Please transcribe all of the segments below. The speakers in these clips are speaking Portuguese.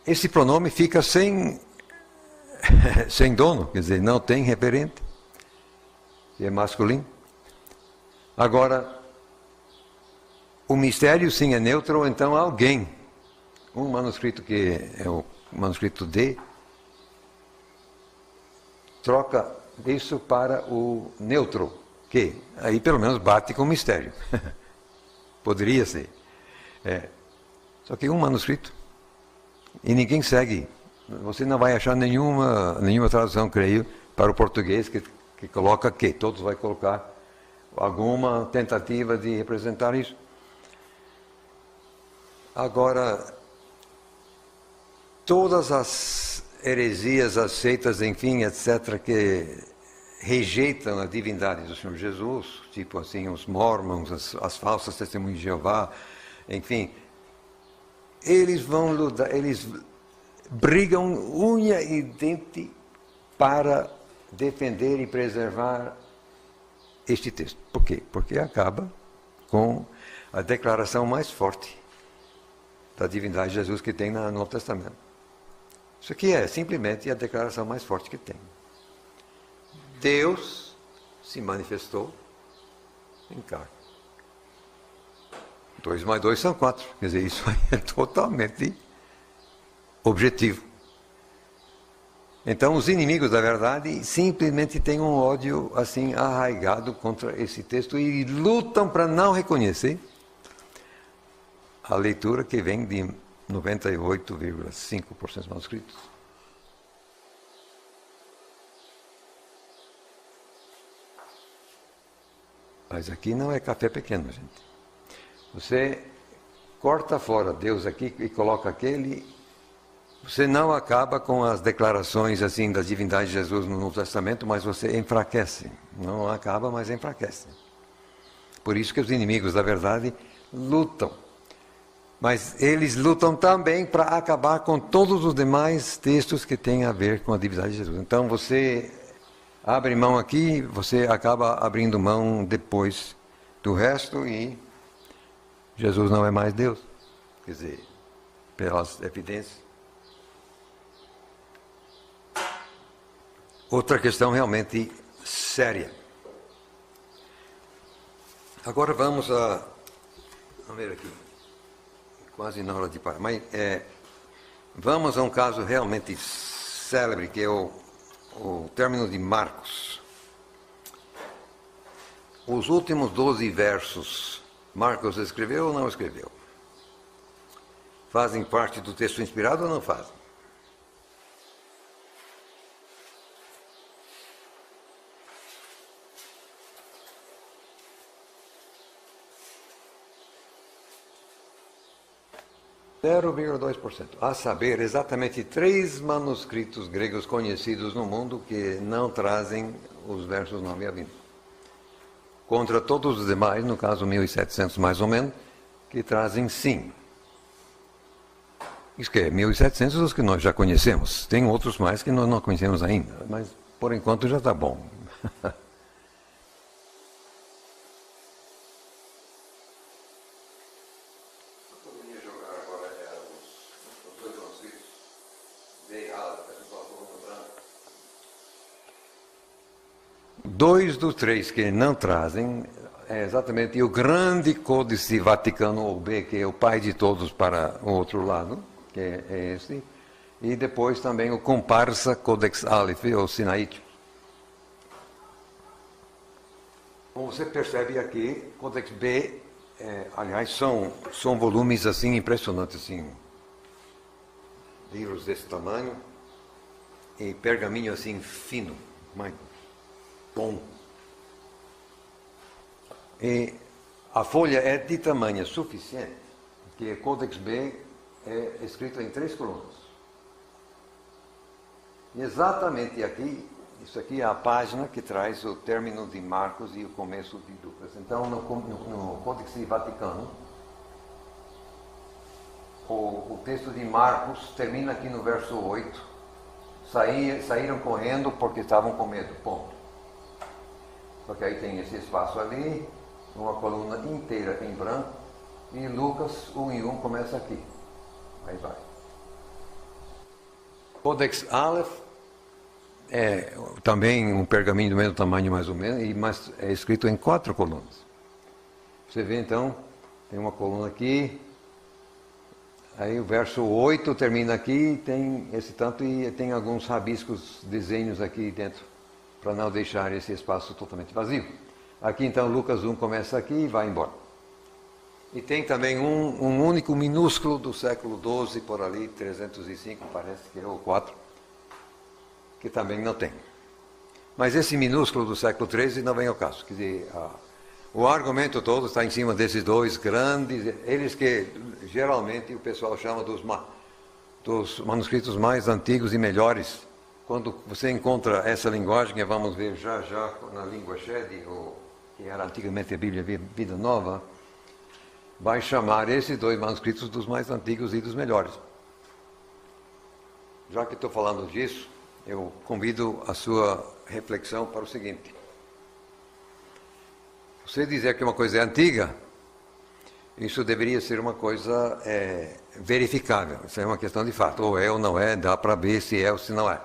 esse pronome fica sem dono, quer dizer, não tem referente, e é masculino. Agora, o mistério sim é neutro, então alguém, um manuscrito que é o manuscrito D, troca isso para o neutro, que aí pelo menos bate com o mistério. Poderia ser. Só que um manuscrito, e ninguém segue. Você não vai achar nenhuma tradução, creio, para o português que coloca que. Todos vão colocar alguma tentativa de representar isso. Agora, todas as heresias aceitas, enfim, etc., que rejeitam a divindade do Senhor Jesus, tipo assim, os mormons, as falsas testemunhas de Jeová, enfim, eles vão lutar, eles brigam unha e dente para defender e preservar este texto. Por quê? Porque acaba com a declaração mais forte da divindade de Jesus que tem no Novo Testamento. Isso aqui é simplesmente a declaração mais forte que tem. Deus se manifestou em carne. 2 mais 2 são 4. Quer dizer, isso é totalmente objetivo. Então, os inimigos da verdade simplesmente têm um ódio assim arraigado contra esse texto e lutam para não reconhecer a leitura que vem de 98,5% dos manuscritos. Mas aqui não é café pequeno, gente. Você corta fora Deus aqui e coloca aquele, você não acaba com as declarações assim da divindade de Jesus no Novo Testamento, mas você enfraquece. Não acaba, mas enfraquece. Por isso que os inimigos da verdade lutam. Mas eles lutam também para acabar com todos os demais textos que têm a ver com a divindade de Jesus. Então você abre mão aqui, você acaba abrindo mão depois do resto e Jesus não é mais Deus. Quer dizer, pelas evidências. Outra questão realmente séria. Agora vamos ver aqui. Quase na hora de parar. Mas vamos a um caso realmente célebre, que é o término de Marcos. Os últimos 12 versos, Marcos escreveu ou não escreveu? Fazem parte do texto inspirado ou não fazem? (0,2%). A saber, exatamente 3 manuscritos gregos conhecidos no mundo que não trazem os versos 9 a 20. Contra todos os demais, no caso 1700 mais ou menos, que trazem sim. Isso que é 1700 os que nós já conhecemos. Tem outros mais que nós não conhecemos ainda, mas por enquanto já está bom. Dois dos 3 que não trazem é exatamente o grande Códice Vaticano ou B, que é o pai de todos para o outro lado, que é esse, e depois também o comparsa Codex Aleph, ou Sinaítico. Como você percebe aqui, Codex B, aliás, são volumes assim impressionantes, assim, livros desse tamanho, e pergaminho assim fino, mas bom. E a folha é de tamanho suficiente, que o Codex B é escrito em 3 colunas. E exatamente aqui, isso aqui é a página que traz o término de Marcos e o começo de Lucas. Então, no Códice Vaticano, o texto de Marcos termina aqui no verso 8. Saíram correndo porque estavam com medo, ponto. Porque aí tem esse espaço ali, uma coluna inteira em branco, e Lucas 1 em 1 começa aqui. Aí vai. Codex Aleph é também um pergaminho do mesmo tamanho, mais ou menos, mas é escrito em 4 colunas. Você vê então, tem uma coluna aqui, aí o verso 8 termina aqui, tem esse tanto e tem alguns rabiscos, desenhos aqui dentro, para não deixar esse espaço totalmente vazio. Aqui então Lucas 1 começa aqui e vai embora. E tem também um único minúsculo do século XII, por ali, 305, parece que é o 4, que também não tem. Mas esse minúsculo do século XIII não vem ao caso. Quer dizer, o argumento todo está em cima desses dois grandes, eles que geralmente o pessoal chama dos manuscritos mais antigos e melhores. Quando você encontra essa linguagem, que vamos ver já na língua Shed, que era antigamente a Bíblia Vida Nova, vai chamar esses dois manuscritos dos mais antigos e dos melhores. Já que estou falando disso, eu convido a sua reflexão para o seguinte. Você dizer que uma coisa é antiga, isso deveria ser uma coisa verificável. Isso é uma questão de fato. Ou é ou não é, dá para ver se é ou se não é.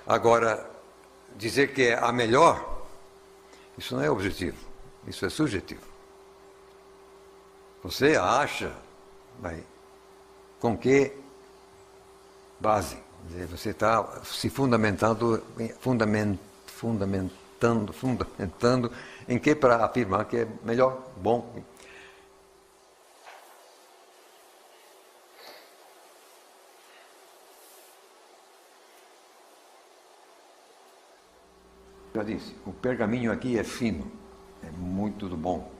Agora, dizer que é a melhor, isso não é objetivo, isso é subjetivo. Você acha, mas com que base? Você está se fundamentando em que para afirmar que é melhor, bom. Já disse, o pergaminho aqui é fino, é muito do bom.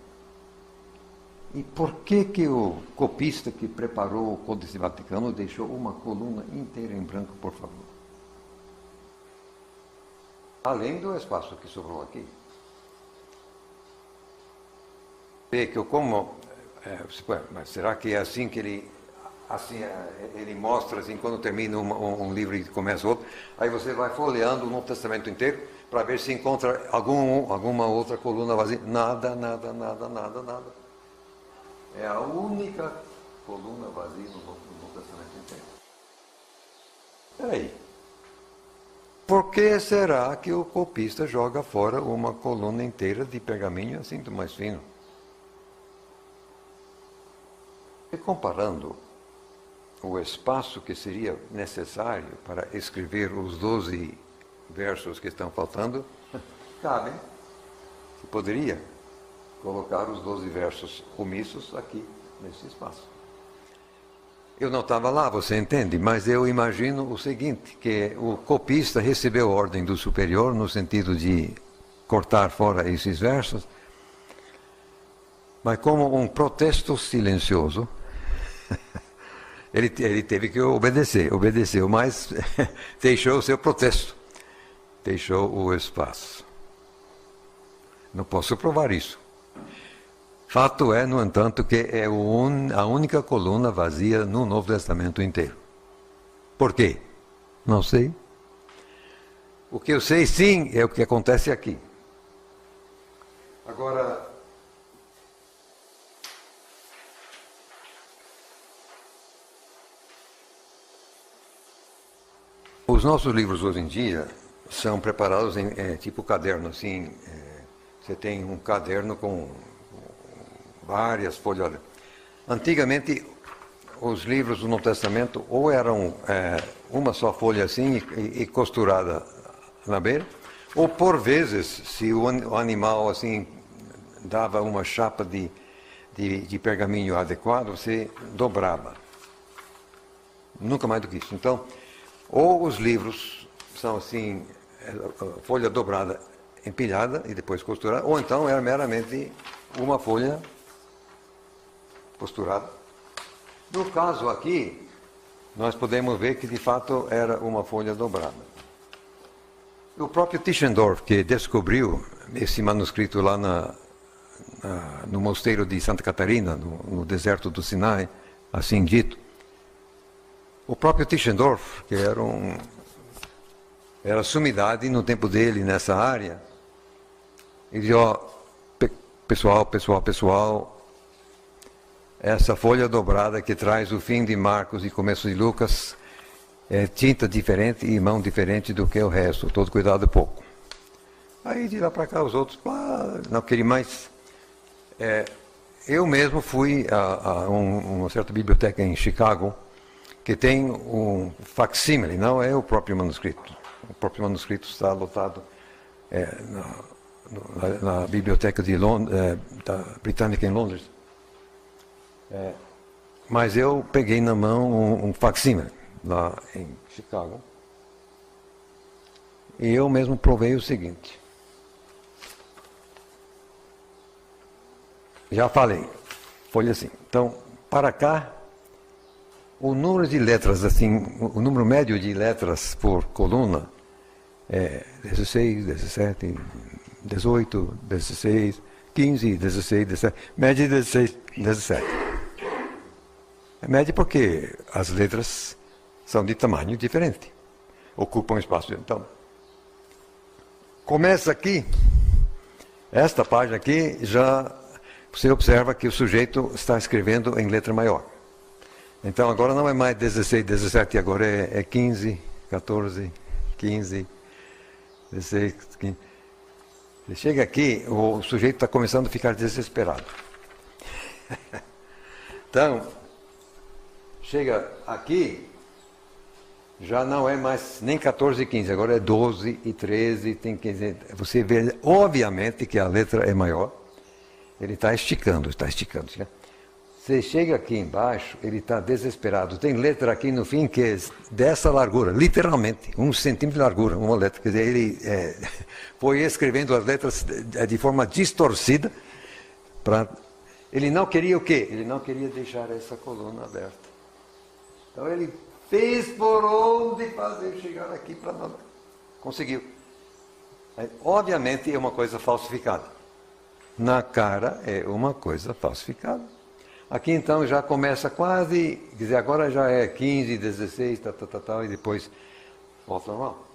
E por que o copista que preparou o Códice Vaticano deixou uma coluna inteira em branco, por favor? Além do espaço que sobrou aqui. Vê que eu como... mas será que é assim que ele mostra, assim, quando termina um livro e começa outro, aí você vai folheando o Novo Testamento inteiro para ver se encontra alguma outra coluna vazia. Nada. É a única coluna vazia no Novo Testamento inteiro. Peraí. Por que será que o copista joga fora uma coluna inteira de pergaminho assim do mais fino? E comparando o espaço que seria necessário para escrever os 12 versos que estão faltando, cabe. Se poderia colocar os 12 versos omissos aqui, nesse espaço. Eu não estava lá, você entende, mas eu imagino o seguinte, que o copista recebeu ordem do superior, no sentido de cortar fora esses versos, mas como um protesto silencioso, ele teve que obedeceu, mas deixou o seu protesto, deixou o espaço. Não posso provar isso. Fato é, no entanto, que é a única coluna vazia no Novo Testamento inteiro. Por quê? Não sei. O que eu sei, sim, é o que acontece aqui. Agora, os nossos livros hoje em dia são preparados em tipo caderno, assim. Você tem um caderno com várias folhas. Antigamente, os livros do Novo Testamento ou eram uma só folha assim e costurada na beira, ou por vezes, se o animal assim dava uma chapa de pergaminho adequado, você dobrava. Nunca mais do que isso. Então, ou os livros são assim, folha dobrada, empilhada e depois costurada, ou então era meramente uma folha costurada. No caso aqui, nós podemos ver que de fato era uma folha dobrada. O próprio Tischendorf, que descobriu esse manuscrito lá no mosteiro de Santa Catarina, no deserto do Sinai, assim dito, o próprio Tischendorf, que era sumidade no tempo dele nessa área, ele disse, pessoal, essa folha dobrada que traz o fim de Marcos e começo de Lucas tinta diferente e mão diferente do que o resto, todo cuidado pouco. Aí de lá para cá os outros, não queria mais. Eu mesmo fui a uma certa biblioteca em Chicago, que tem um facsímile, não é o próprio manuscrito. O próprio manuscrito está lotado na biblioteca da Britânica em Londres. Mas eu peguei na mão um facsímile lá em Chicago. E eu mesmo provei o seguinte. Já falei, folha assim. Então, para cá, o número de letras, assim, o número médio de letras por coluna é 16, 17, 18, 16, 15, 16, 17, média de 16, 17. É média porque as letras são de tamanho diferente, ocupam espaço. Então, começa aqui, esta página aqui, já você observa que o sujeito está escrevendo em letra maior. Então agora não é mais 16, 17, agora é 15, 14, 15, 16, 15. Você chega aqui, o sujeito está começando a ficar desesperado. Então, chega aqui, já não é mais nem 14 e 15, agora é 12 e 13, tem 15. Você vê, obviamente, que a letra é maior. Ele está esticando, está esticando. Você chega aqui embaixo, ele está desesperado. Tem letra aqui no fim que é dessa largura, literalmente, 1 centímetro de largura, uma letra. Quer dizer, ele foi escrevendo as letras de forma distorcida. Ele não queria o quê? Ele não queria deixar essa coluna aberta. Então ele fez por onde fazer chegar aqui para nós. Conseguiu. Obviamente é uma coisa falsificada. Na cara é uma coisa falsificada. Aqui então já começa quase, quer dizer, agora já é 15, 16, tal, e depois volta ao normal.